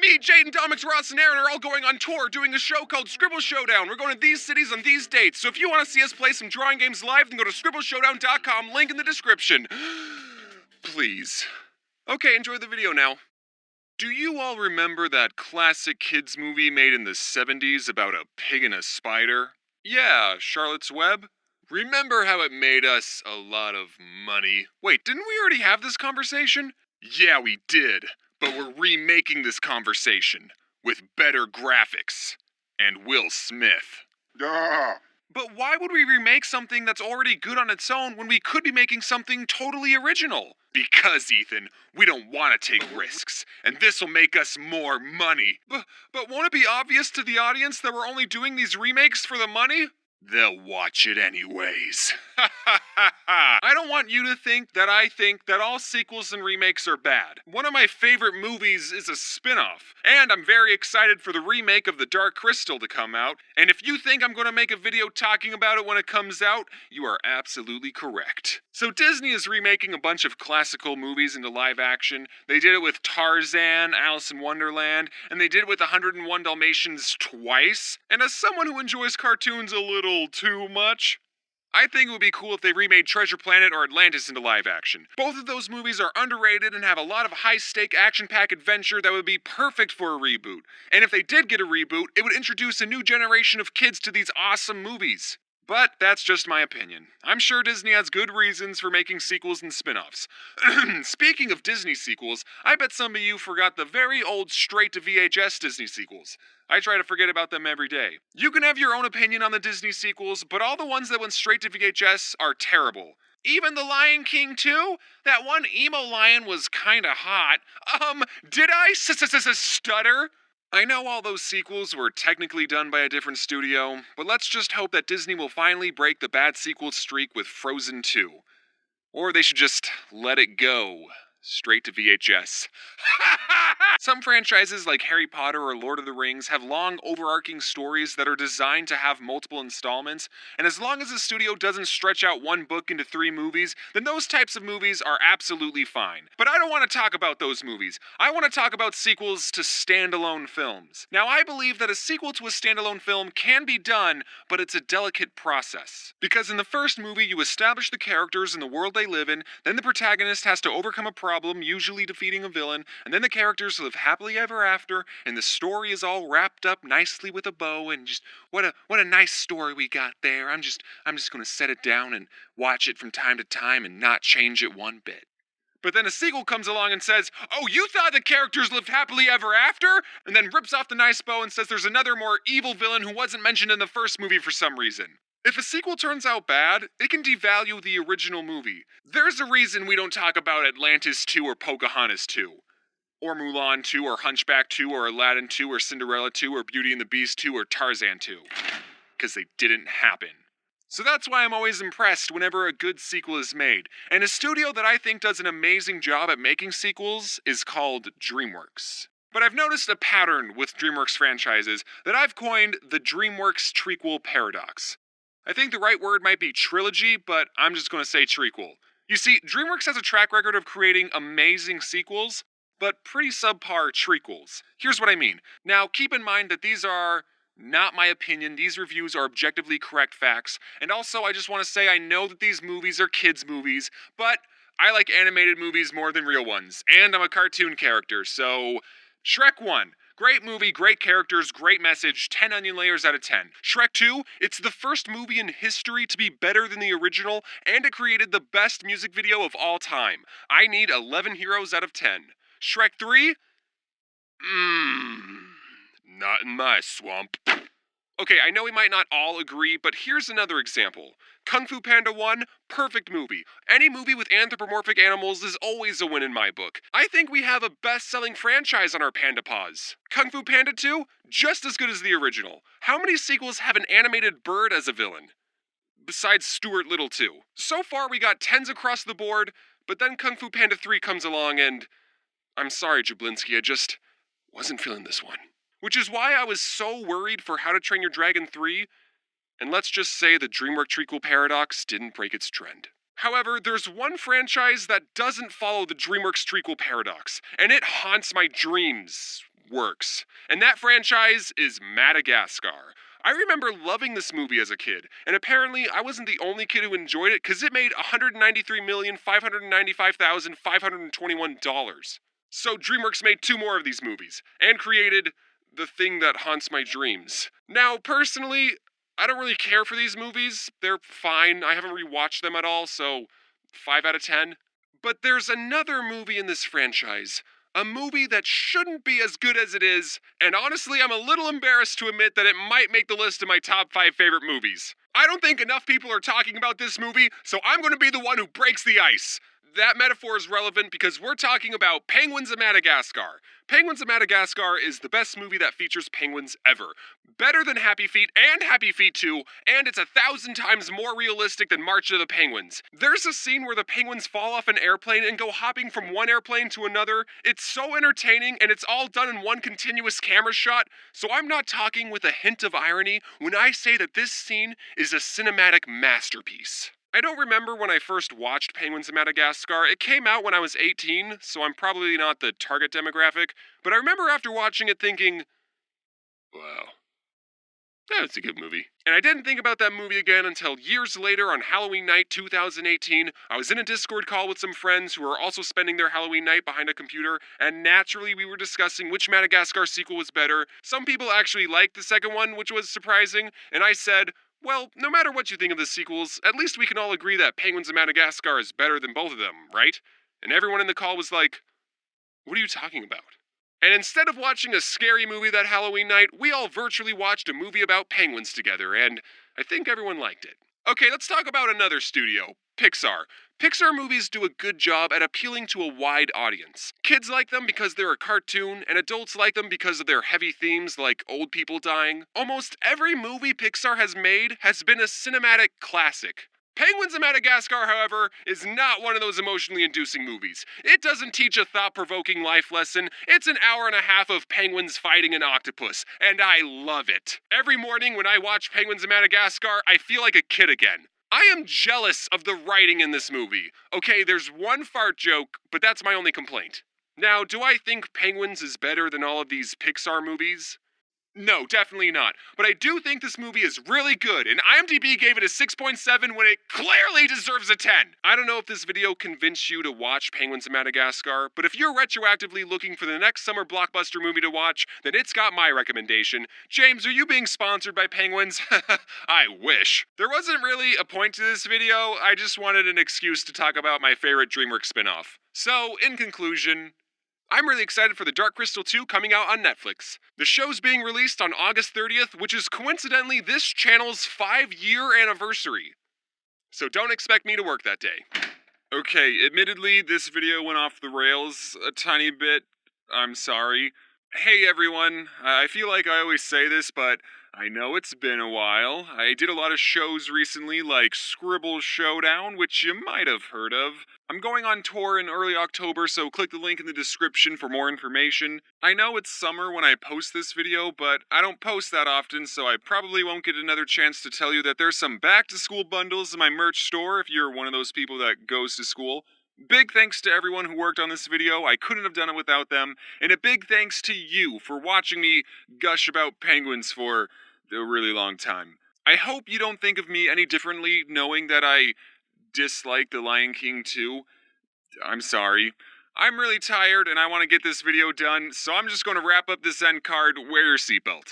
Me, Jaden, Domix, Ross, and Aaron are all going on tour doing a show called Scribble Showdown. We're going to these cities on these dates. So if you want to see us play some drawing games live, then go to scribbleshowdown.com, link in the description. Please. Okay, enjoy the video now. Do you all remember that classic kids movie made in the 70s about a pig and a spider? Yeah, Charlotte's Web. Remember how it made us a lot of money? Wait, didn't we already have this conversation? Yeah, we did. But we're remaking this conversation with better graphics and Will Smith. But why would we remake something that's already good on its own when we could be making something totally original? Because, Ethan, we don't want to take risks, and this'll make us more money. But won't it be obvious to the audience that we're only doing these remakes for the money? They'll watch it anyways. I don't want you to think that I think that all sequels and remakes are bad. One of my favorite movies is a spin-off, and I'm very excited for the remake of The Dark Crystal to come out, and if you think I'm going to make a video talking about it when it comes out, you are absolutely correct. So Disney is remaking a bunch of classical movies into live action. They did it with Tarzan, Alice in Wonderland, and they did it with 101 Dalmatians twice, and as someone who enjoys cartoons a little too much, I think it would be cool if they remade Treasure Planet or Atlantis into live action. Both of those movies are underrated and have a lot of high-stake action-packed adventure that would be perfect for a reboot. And if they did get a reboot, it would introduce a new generation of kids to these awesome movies. But that's just my opinion. I'm sure Disney has good reasons for making sequels and spin-offs. Speaking of Disney sequels, I bet some of you forgot the very old straight-to-VHS Disney sequels. I try to forget about them every day. You can have your own opinion on the Disney sequels, but all the ones that went straight to VHS are terrible. Even The Lion King 2? That one emo lion was kinda hot. Did I stutter? I know all those sequels were technically done by a different studio, but let's just hope that Disney will finally break the bad sequel streak with Frozen 2. Or they should just let it go. Straight to VHS. Some franchises like Harry Potter or Lord of the Rings have long overarching stories that are designed to have multiple installments, and as long as the studio doesn't stretch out one book into 3 movies, then those types of movies are absolutely fine. But I don't want to talk about those movies. I want to talk about sequels to standalone films. Now, I believe that a sequel to a standalone film can be done, but it's a delicate process. Because in the first movie, you establish the characters and the world they live in, then the protagonist has to overcome a problem, usually defeating a villain, and then the characters live happily ever after, and the story is all wrapped up nicely with a bow, and just what a nice story we got there. I'm just gonna set it down and watch it from time to time and not change it one bit. But then a sequel comes along and says, "Oh, you thought the characters lived happily ever after?" And then rips off the nice bow and says there's another more evil villain who wasn't mentioned in the first movie for some reason. If a sequel turns out bad, it can devalue the original movie. There's a reason we don't talk about Atlantis 2 or Pocahontas 2. Or Mulan 2 or Hunchback 2 or Aladdin 2 or Cinderella 2 or Beauty and the Beast 2 or Tarzan 2. Because they didn't happen. So that's why I'm always impressed whenever a good sequel is made. And a studio that I think does an amazing job at making sequels is called DreamWorks. But I've noticed a pattern with DreamWorks franchises that I've coined the DreamWorks trequel paradox. I think the right word might be trilogy, but I'm just going to say trequel. You see, DreamWorks has a track record of creating amazing sequels, but pretty subpar trequels. Here's what I mean. Now, keep in mind that these are not my opinion. These reviews are objectively correct facts. And also, I just want to say I know that these movies are kids' movies, but I like animated movies more than real ones. And I'm a cartoon character, so Shrek 1. Great movie, great characters, great message, 10 onion layers out of 10. Shrek 2, it's the first movie in history to be better than the original, and it created the best music video of all time. I need 11 heroes out of 10. Shrek 3? Not in my swamp. Okay, I know we might not all agree, but here's another example. Kung Fu Panda 1, perfect movie. Any movie with anthropomorphic animals is always a win in my book. I think we have a best-selling franchise on our Panda Paws. Kung Fu Panda 2, just as good as the original. How many sequels have an animated bird as a villain? Besides Stuart Little 2. So far we got 10s across the board, but then Kung Fu Panda 3 comes along and I'm sorry, Jablinski, I just wasn't feeling this one. Which is why I was so worried for How to Train Your Dragon 3, and let's just say the DreamWorks trequel paradox didn't break its trend. However, there's one franchise that doesn't follow the DreamWorks trequel paradox, and it haunts my dreams works. And that franchise is Madagascar. I remember loving this movie as a kid, and apparently I wasn't the only kid who enjoyed it because it made $193,595,521. So DreamWorks made two more of these movies, and created The Thing That Haunts My Dreams. Now, personally, I don't really care for these movies. They're fine. I haven't rewatched them at all, so 5 out of 10. But there's another movie in this franchise. A movie that shouldn't be as good as it is, and honestly, I'm a little embarrassed to admit that it might make the list of my top 5 favorite movies. I don't think enough people are talking about this movie, so I'm going to be the one who breaks the ice. That metaphor is relevant because we're talking about Penguins of Madagascar. Penguins of Madagascar is the best movie that features penguins ever. Better than Happy Feet and Happy Feet 2, and it's 1,000 times more realistic than March of the Penguins. There's a scene where the penguins fall off an airplane and go hopping from one airplane to another. It's so entertaining, and it's all done in one continuous camera shot, so I'm not talking with a hint of irony when I say that this scene is a cinematic masterpiece. I don't remember when I first watched Penguins of Madagascar. It came out when I was 18, so I'm probably not the target demographic, but I remember after watching it thinking, wow, that's a good movie. And I didn't think about that movie again until years later on Halloween night 2018. I was in a Discord call with some friends who were also spending their Halloween night behind a computer, and naturally we were discussing which Madagascar sequel was better. Some people actually liked the second one, which was surprising, and I said, well, no matter what you think of the sequels, at least we can all agree that Penguins of Madagascar is better than both of them, right? And everyone in the call was like, what are you talking about? And instead of watching a scary movie that Halloween night, we all virtually watched a movie about penguins together, and I think everyone liked it. Okay, let's talk about another studio, Pixar. Pixar movies do a good job at appealing to a wide audience. Kids like them because they're a cartoon, and adults like them because of their heavy themes like old people dying. Almost every movie Pixar has made has been a cinematic classic. Penguins of Madagascar, however, is not one of those emotionally inducing movies. It doesn't teach a thought-provoking life lesson. It's an hour and a half of penguins fighting an octopus, and I love it. Every morning when I watch Penguins of Madagascar, I feel like a kid again. I am jealous of the writing in this movie. Okay, there's one fart joke, but that's my only complaint. Now, do I think Penguins is better than all of these Pixar movies? No, definitely not. But I do think this movie is really good, and IMDb gave it a 6.7 when it clearly deserves a 10. I don't know if this video convinced you to watch Penguins of Madagascar, but if you're retroactively looking for the next summer blockbuster movie to watch, then it's got my recommendation. James, are you being sponsored by Penguins? I wish. There wasn't really a point to this video, I just wanted an excuse to talk about my favorite DreamWorks spinoff. So, in conclusion, I'm really excited for The Dark Crystal 2 coming out on Netflix. The show's being released on August 30th, which is coincidentally this channel's 5-year anniversary. So don't expect me to work that day. Okay, admittedly, this video went off the rails a tiny bit. I'm sorry. Hey everyone, I feel like I always say this, but I know it's been a while. I did a lot of shows recently, like Scribble Showdown, which you might have heard of. I'm going on tour in early October, so click the link in the description for more information. I know it's summer when I post this video, but I don't post that often, so I probably won't get another chance to tell you that there's some back-to-school bundles in my merch store if you're one of those people that goes to school. Big thanks to everyone who worked on this video. I couldn't have done it without them. And a big thanks to you for watching me gush about penguins for a really long time. I hope you don't think of me any differently knowing that I dislike The Lion King 2. I'm sorry. I'm really tired and I want to get this video done, so I'm just going to wrap up this end card. Wear your seatbelt.